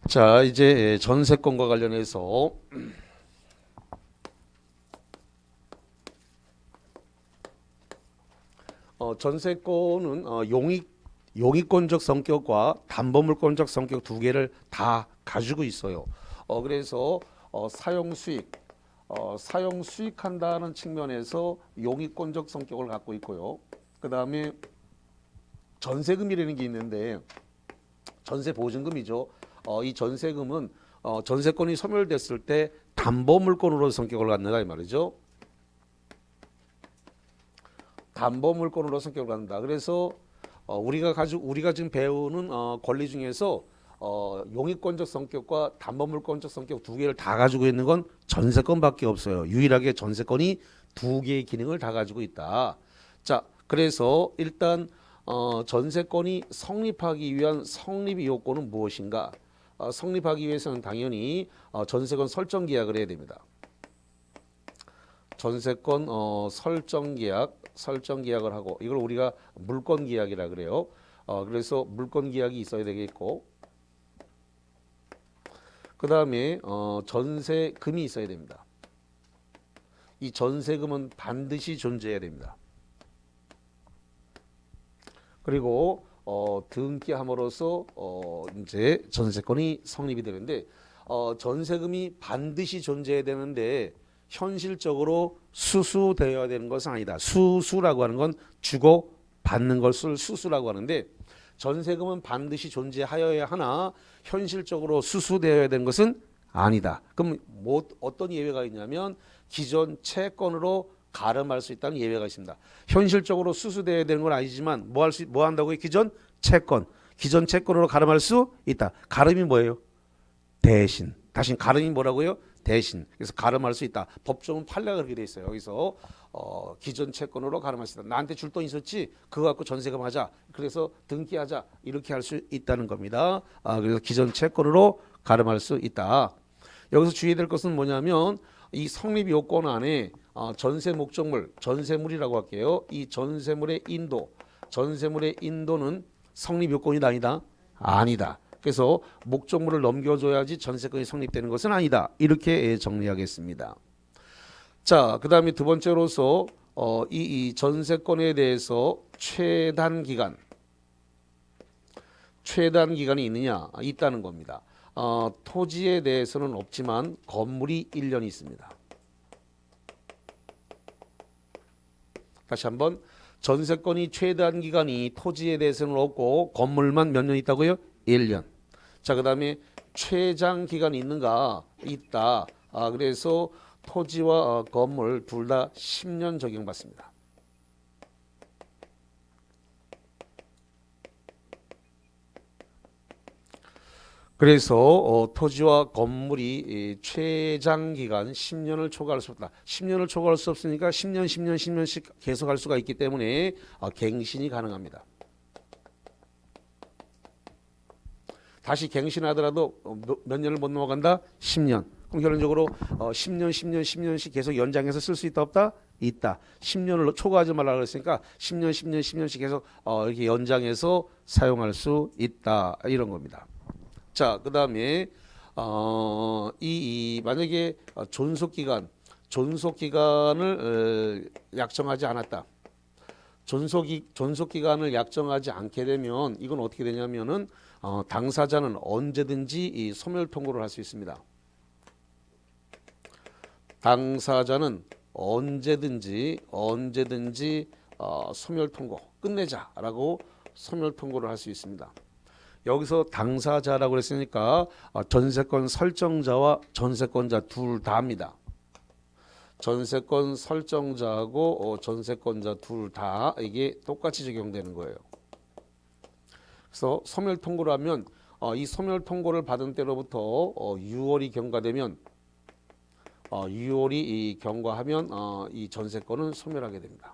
자 이제 전세권과 관련해서 전세권은 용익권적 성격과 담보물권적 성격 두 개를 다 가지고 있어요. 그래서 사용 수익한다는 측면에서 용익권적 성격을 갖고 있고요. 그 다음에 전세금이라는 게 있는데 전세보증금이죠. 이 전세금은 전세권이 소멸됐을 때 담보물권으로 성격을 갖는다 이 말이죠. 담보물권으로 성격을 갖는다. 그래서 우리가 지금 배우는 권리 중에서 용익권적 성격과 담보물권적 성격 두 개를 다 가지고 있는 건 전세권밖에 없어요. 유일하게 전세권이 두 개의 기능을 다 가지고 있다. 자, 그래서 일단 전세권이 성립하기 위한 성립 요건은 무엇인가? 성립하기 위해서는 당연히 전세권 설정 계약을 해야 됩니다. 전세권 설정 계약을 하고 이걸 우리가 물권 계약이라 그래요. 그래서 물권 계약이 있어야 되겠고 그 다음에 전세금이 있어야 됩니다. 이 전세금은 반드시 존재해야 됩니다. 그리고 등기함으로써 이제 전세권이 성립이 되는데 전세금이 반드시 존재해야 되는데 현실적으로 수수되어야 되는 것은 아니다. 수수라고 하는 건 주고 받는 것을 수수라고 하는데 전세금은 반드시 존재하여야 하나 현실적으로 수수되어야 되는 것은 아니다. 그럼 어떤 예외가 있냐면 기존 채권으로 가름할 수 있다는 예외가 있습니다. 현실적으로 수수되어야 되는 건 아니지만 뭐 한다고요? 기존 채권으로 가름할 수 있다. 가름이 뭐예요? 대신. 다시 가름이 뭐라고요? 대신. 그래서 가름할 수 있다. 법조문 판례가 그렇게 돼 있어요. 여기서 기존 채권으로 가름할 수 있다. 나한테 줄 돈 있었지? 그거 갖고 전세금 하자. 그래서 등기하자. 이렇게 할 수 있다는 겁니다. 그래서 기존 채권으로 가름할 수 있다. 여기서 주의해야 될 것은 뭐냐면 이 성립 요건 안에 전세 목적물, 전세물이라고 할게요. 이 전세물의 인도는 성립 요건이다 아니다? 아니다. 그래서 목적물을 넘겨줘야지 전세권이 성립되는 것은 아니다. 이렇게 정리하겠습니다. 자, 그 다음에 두 번째로서 이 전세권에 대해서 최단 기간이 있느냐? 있다는 겁니다. 토지에 대해서는 없지만 건물이 1년이 있습니다. 다시 한번 전세권이 최단 기간이 토지에 대해서는 없고 건물만 몇 년 있다고요? 1년. 자, 그 다음에 최장 기간이 있는가? 있다. 그래서 토지와 건물 둘 다 10년 적용받습니다. 그래서 토지와 건물이 최장 기간 10년을 초과할 수 없다. 10년을 초과할 수 없으니까 10년씩 계속 할 수가 있기 때문에 갱신이 가능합니다. 다시 갱신하더라도 몇 년을 못 넘어간다? 10년. 그럼 결론적으로 10년씩 계속 연장해서 쓸 수 있다 없다? 있다. 10년을 초과하지 말라 그랬으니까 10년씩 계속 이렇게 연장해서 사용할 수 있다. 이런 겁니다. 자, 그 다음에 만약에 존속기간을 약정하지 않았다. 존속기간을 약정하지 않게 되면 이건 어떻게 되냐면은 당사자는 언제든지 이 소멸 통고를 할 수 있습니다. 당사자는 언제든지 소멸 통고 끝내자라고 소멸 통고를 할 수 있습니다. 여기서 당사자라고 했으니까 전세권 설정자와 전세권자 둘 다입니다. 전세권 설정자하고 전세권자 둘 다 이게 똑같이 적용되는 거예요. 그래서 소멸 통고를 하면 이 소멸 통고를 받은 때로부터 6월이 경과되면 6월이 경과하면 이 전세권은 소멸하게 됩니다.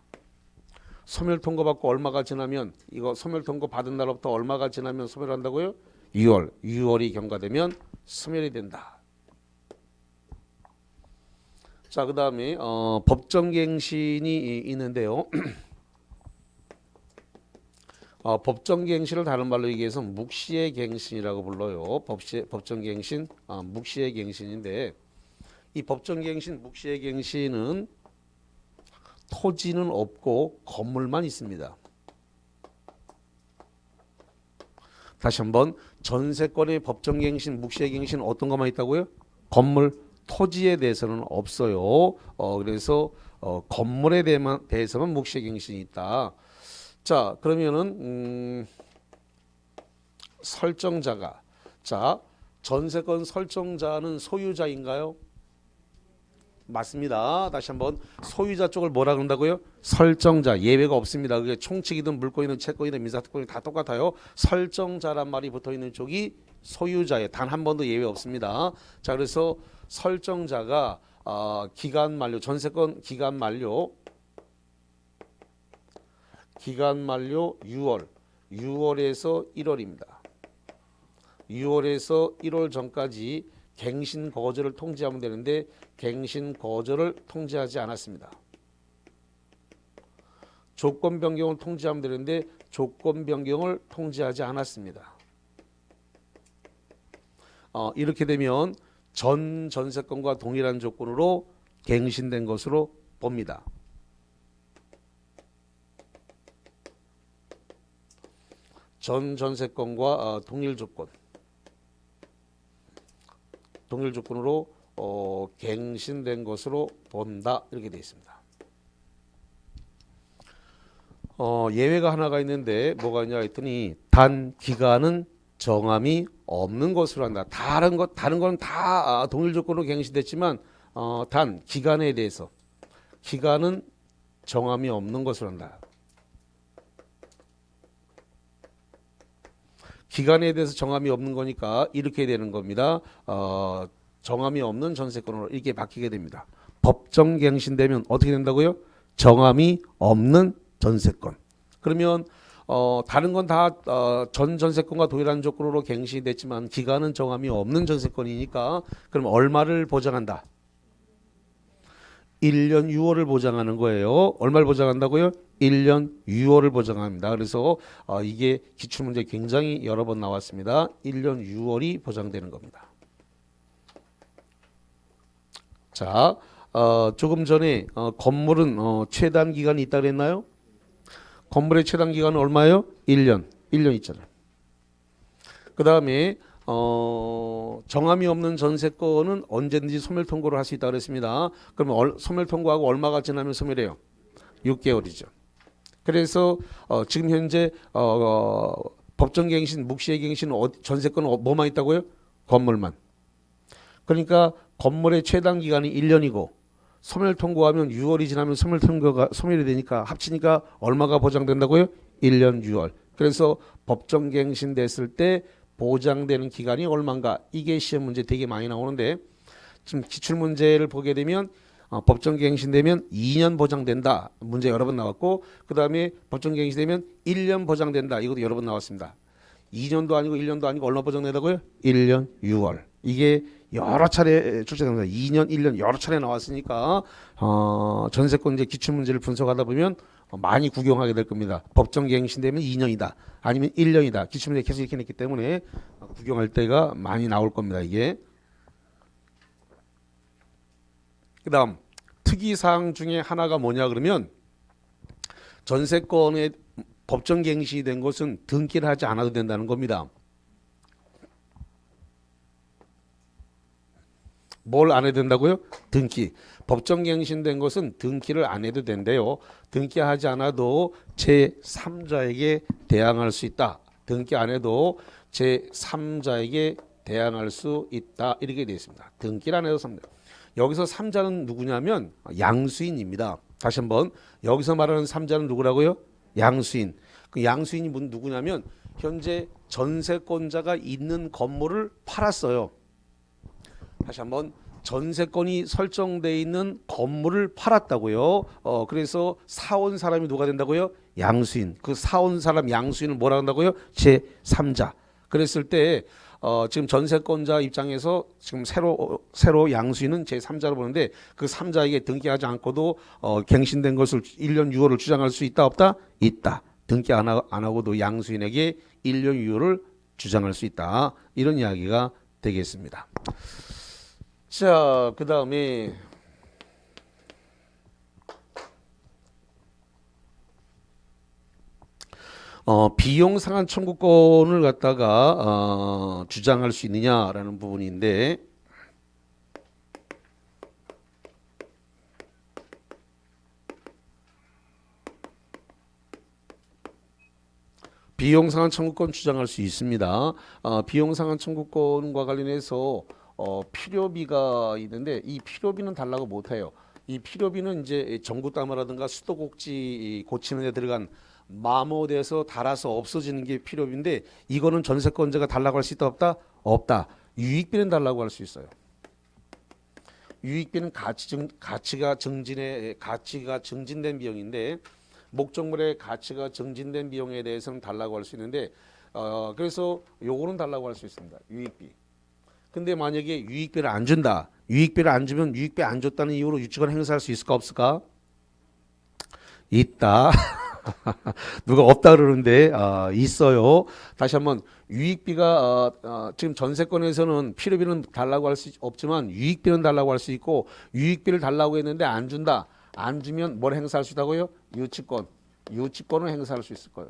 소멸 통고 받고 얼마가 지나면 이거 소멸 통고 받은 날부터 얼마가 지나면 소멸한다고요? 6월이 경과되면 소멸이 된다. 자, 그 다음에 법정갱신이 있는데요. 법정갱신을 다른 말로 얘기해서 묵시의 갱신이라고 불러요. 법정갱신, 묵시의 갱신인데 이 법정갱신, 묵시의 갱신은 토지는 없고 건물만 있습니다. 다시 한번 전세권의 법정갱신, 묵시의갱신 어떤 것만 있다고요? 건물, 토지에 대해서는 없어요. 그래서 건물에 대해서만 묵시의갱신이 있다. 자, 그러면은 설정자가 전세권 설정자는 소유자인가요? 맞습니다. 다시 한번 소유자 쪽을 뭐라 그런다고요? 설정자. 예외가 없습니다. 그게 총칙이든 물권이든 채권이든 민사특권이 다 똑같아요. 설정자란 말이 붙어있는 쪽이 소유자예요. 단 한 번도 예외 없습니다. 자, 그래서 설정자가 기간 만료, 전세권 기간 만료 6월에서 1월입니다. 6월에서 1월 전까지 갱신 거절을 통지하면 되는데 갱신 거절을 통지하지 않았습니다. 조건 변경을 통지하면 되는데 조건 변경을 통지하지 않았습니다. 이렇게 되면 전세권과 동일한 조건으로 갱신된 것으로 봅니다. 전 전세권과 동일 조건, 동일 조건으로 갱신된 것으로 본다 이렇게 되어 있습니다. 예외가 하나가 있는데 뭐가 있냐 했더니 단 기간은 정함이 없는 것으로 한다. 다른 거는 다 동일 조건으로 갱신됐지만 단 기간에 대해서 기간은 정함이 없는 것으로 한다. 기간에 대해서 정함이 없는 거니까 이렇게 되는 겁니다. 정함이 없는 전세권으로 이렇게 바뀌게 됩니다. 법정 갱신되면 어떻게 된다고요? 정함이 없는 전세권. 그러면 다른 건 다 전 전세권과 동일한 조건으로 갱신됐지만 기간은 정함이 없는 전세권이니까 그럼 얼마를 보장한다? 1년 6월을 보장하는 거예요. 얼마를 보장한다고요? 1년 6월을 보장합니다. 그래서 이게 기출문제 굉장히 여러 번 나왔습니다. 1년 6월이 보장되는 겁니다. 자, 조금 전에 건물은 최단 기간이 있다 그랬나요? 건물의 최단 기간은 얼마예요? 1년. 1년 있잖아요. 그 다음에 정함이 없는 전세권은 언제든지 소멸 통고를 할 수 있다 그랬습니다. 그러면 소멸 통고하고 얼마가 지나면 소멸해요? 6개월이죠. 그래서 지금 현재 법정갱신, 묵시행갱신 전세권은 뭐만 있다고요? 건물만. 그러니까 건물의 최단 기간이 1년이고 소멸 통고하면 6월이 지나면 소멸 통고가 소멸이 되니까 합치니까 얼마가 보장된다고요? 1년 6월. 그래서 법정갱신 됐을 때 보장되는 기간이 얼마인가? 이게 시험 문제 되게 많이 나오는데 지금 기출 문제를 보게 되면 법정갱신되면 2년 보장된다. 문제 여러 번 나왔고 그 다음에 법정갱신되면 1년 보장된다. 이것도 여러 번 나왔습니다. 2년도 아니고 1년도 아니고 얼마 보장된다고요? 1년 6월. 이게 여러 차례 출제됩니다. 2년, 1년 여러 차례 나왔으니까 전세권 이제 기출 문제를 분석하다 보면 많이 구경하게 될 겁니다. 법정갱신되면 2년이다. 아니면 1년이다. 기출 문제 계속 이렇게 냈기 때문에 구경할 때가 많이 나올 겁니다. 이게. 그 다음 특이사항 중에 하나가 뭐냐 그러면 전세권의 법정갱신이 된 것은 등기를 하지 않아도 된다는 겁니다. 뭘 안 해도 된다고요? 등기. 법정갱신된 것은 등기를 안 해도 된대요. 등기하지 않아도 제3자에게 대항할 수 있다. 등기 안 해도 제3자에게 대항할 수 있다. 이렇게 되어 있습니다. 등기를 안 해도 3자. 여기서 3자는 누구냐면 양수인입니다. 다시 한번 여기서 말하는 3자는 누구라고요? 양수인. 그 양수인이 누구냐면 현재 전세권자가 있는 건물을 팔았어요. 다시 한번 전세권이 설정되어 있는 건물을 팔았다고요. 그래서 사온 사람이 누가 된다고요? 양수인. 그 사온 사람 양수인을 뭐라 한다고요? 제3자. 그랬을 때 지금 전세권자 입장에서 지금 새로 양수인은 제3자로 보는데 그 3자에게 등기하지 않고도 갱신된 것을 1년 6월을 주장할 수 있다 없다? 있다. 등기 안 하고도 양수인에게 1년 6월을 주장할 수 있다. 이런 이야기가 되겠습니다. 자, 그 다음에 비용 상한 청구권을 갖다가 주장할 수 있느냐라는 부분인데 비용 상한 청구권 주장할 수 있습니다. 비용 상한 청구권과 관련해서 필요비가 있는데 이 필요비는 달라고 못해요. 이 필요비는 이제 전구담화라든가 수도꼭지 고치는 데 들어간 마모돼서 닳아서 없어지는 게 필요비인데 이거는 전세권자가 달라고 할 수 있다 없다? 없다. 유익비는 달라고 할 수 있어요. 유익비는 가치가 증진된 비용인데 목적물의 가치가 증진된 비용에 대해서는 달라고 할 수 있는데 그래서 요거는 달라고 할 수 있습니다. 유익비. 근데 만약에 유익비를 안 준다. 유익비를 안 주면 유익비 안 줬다는 이유로 유치권 행사할 수 있을까 없을까? 있다. 누가 없다 그러는데 있어요. 다시 한번 유익비가 지금 전세권에서는 필요비는 달라고 할 수 없지만 유익비는 달라고 할 수 있고 유익비를 달라고 했는데 안 준다. 안 주면 뭘 행사할 수 있다고요? 유치권. 유치권을 행사할 수 있을 거예요.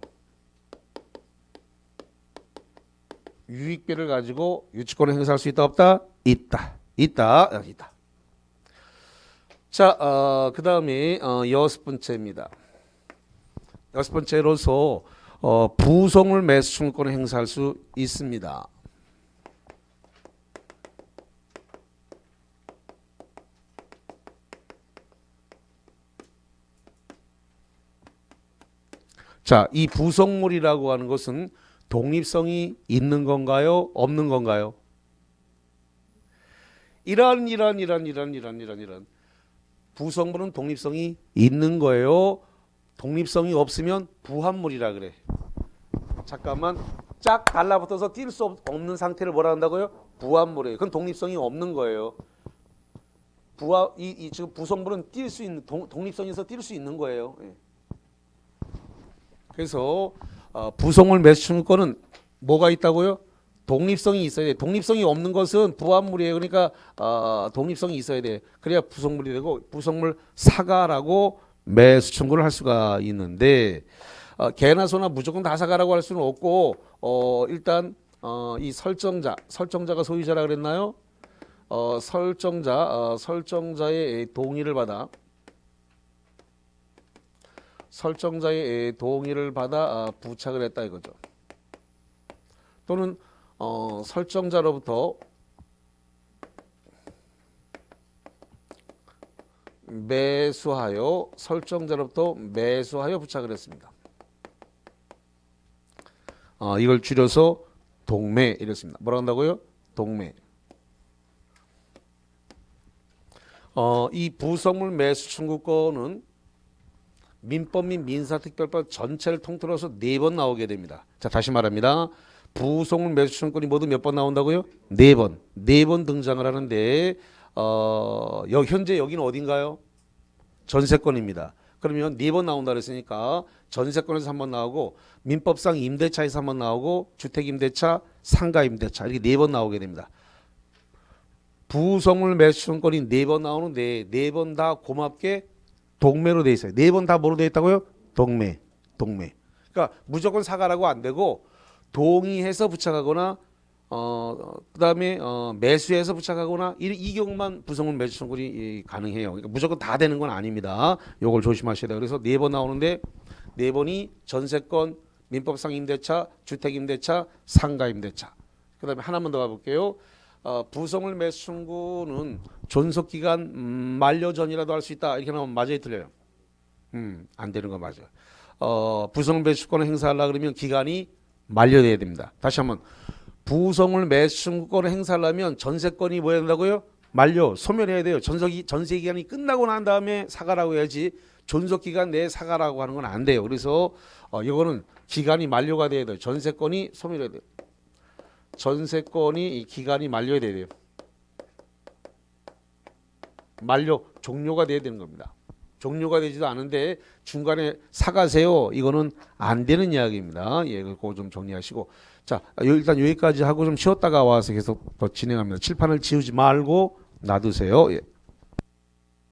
유익비를 가지고 유치권을 행사할 수 있다 없다? 있다. 있다. 여기 있다. 자, 그 다음에 여섯 번째입니다. 여섯 번째로서 부속물 매수 청구권을 행사할 수 있습니다. 자, 이 부속물이라고 하는 것은 독립성이 있는 건가요? 없는 건가요? 이런 부속물은 독립성이 있는 거예요. 독립성이 없으면 부합물이라 그래. 잠깐만, 쫙 달라붙어서 뛸 수 없는 상태를 뭐라 한다고요? 부합물이에요. 그건 독립성이 없는 거예요. 지금 부속물은 뛸 수 있는 독립성이 있어 뛸 수 있는 거예요. 예. 그래서 부속물 매수 청구권은 뭐가 있다고요? 독립성이 있어야 돼. 독립성이 없는 것은 부합물이에요. 그러니까 독립성이 있어야 돼. 그래야 부속물이 되고 부속물 사가라고 매수 청구를 할 수가 있는데 개나 소나 무조건 다 사가라고 할 수는 없고 일단 이 설정자가 소유자라 그랬나요? 설정자의 동의를 받아 부착을 했다 이거죠. 또는 설정자로부터 매수하여 부착을 했습니다. 이걸 줄여서 동매 이랬습니다. 뭐라 한다고요? 동매. 이 부속물 매수 청구권은 민법 및 민사특별법 전체를 통틀어서 4번 나오게 됩니다. 자, 다시 말합니다. 부속물 매수 청구권이 모두 몇 번 나온다고요? 4번. 4번 등장을 하는데 현재 여기는 어딘가요? 전세권입니다. 그러면 4번 나온다 그랬으니까 전세권에서 1번 나오고 민법상 임대차에서 1번 나오고 주택임대차, 상가임대차 이렇게 4번 나오게 됩니다. 부속물 매수 청구권이 4번 나오는데 4번 다 고맙게 동매로 돼 있어요. 4번 다 뭐로 돼 있다고요? 동매. 그러니까 무조건 사가라고 안 되고 동의해서 부착하거나 그다음에 매수해서 부착하거나 이 경우만 부속물 매수 청구권이 가능해요. 그러니까 무조건 다 되는 건 아닙니다. 요걸 조심하셔야 돼요. 그래서 4번 나오는데 4번이 전세권, 민법상 임대차, 주택임대차, 상가임대차. 그다음에 하나만 더 가볼게요. 부속물 매수 청구는 존속기간 만료 전이라도 할 수 있다. 이렇게 나오면 맞아요, 틀려요? 안 되는 거 맞아요. 부속물 매수권을 행사하려고 그러면 기간이 만료돼야 됩니다. 다시 한번 부속물 매수 청구권을 행사하려면 전세권이 뭐 해야 된다고요? 만료, 소멸해야 돼요. 전세 기간이 끝나고 난 다음에 사가라고 해야지 존속 기간 내에 사가라고 하는 건 안 돼요. 그래서 이거는 기간이 만료가 돼야 돼요. 전세권이 소멸해야 돼요. 전세권이 기간이 만료가 돼야 돼요. 종료가 돼야 되는 겁니다. 종료가 되지도 않은데 중간에 사가세요. 이거는 안 되는 이야기입니다. 예, 그거 좀 정리하시고. 자, 일단 여기까지 하고 좀 쉬었다가 와서 계속 더 진행합니다. 칠판을 지우지 말고 놔두세요. 예.